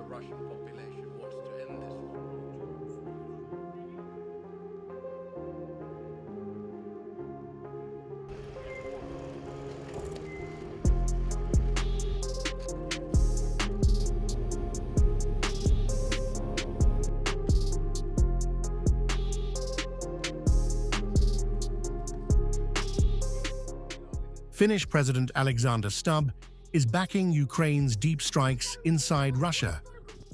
Russian population wants to end this war. Finnish President Alexander Stubb is backing Ukraine's deep strikes inside Russia,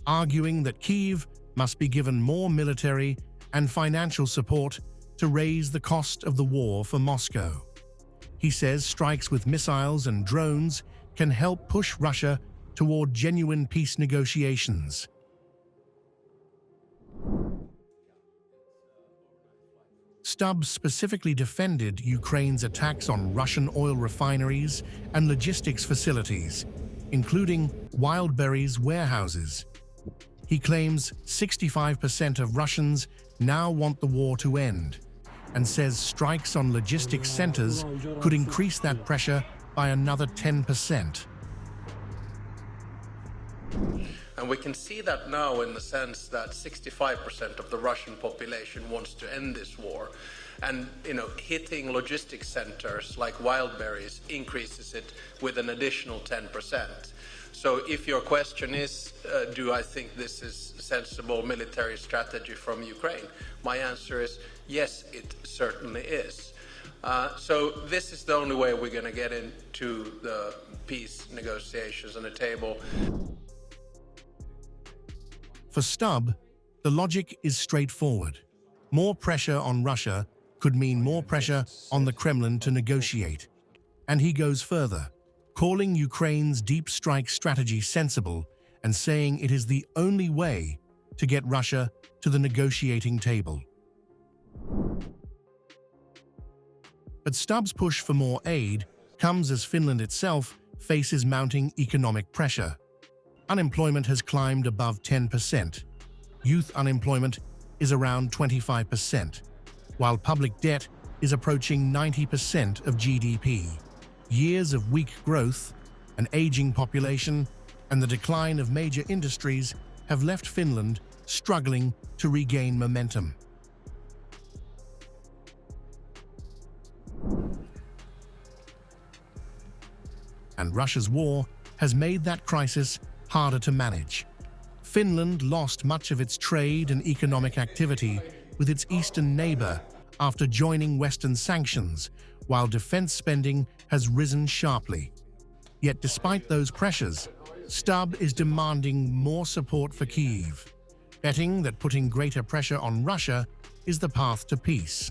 arguing that Kyiv must be given more military and financial support to raise the cost of the war for Moscow. He says strikes with missiles and drones can help push Russia toward genuine peace negotiations. Stubb specifically defended Ukraine's attacks on Russian oil refineries and logistics facilities, including Wildberries warehouses. He claims 65% of Russians now want the war to end, and says strikes on logistics centers could increase that pressure by another 10%. And we can see that now in the sense that 65% of the Russian population wants to end this war. And, hitting logistics centers like Wildberries increases it with an additional 10%. So if your question is, do I think this is sensible military strategy from Ukraine? My answer is yes, it certainly is. So this is the only way we're going to get into the peace negotiations on the table. For Stubb, the logic is straightforward. More pressure on Russia could mean more pressure on the Kremlin to negotiate. And he goes further, calling Ukraine's deep strike strategy sensible and saying it is the only way to get Russia to the negotiating table. But Stubb's push for more aid comes as Finland itself faces mounting economic pressure. Unemployment has climbed above 10%. Youth unemployment is around 25%, while public debt is approaching 90% of GDP. Years of weak growth, an aging population, and the decline of major industries have left Finland struggling to regain momentum. And Russia's war has made that crisis harder to manage. Finland lost much of its trade and economic activity with its eastern neighbor after joining Western sanctions, while defense spending has risen sharply. Yet despite those pressures, Stubb is demanding more support for Kyiv, betting that putting greater pressure on Russia is the path to peace.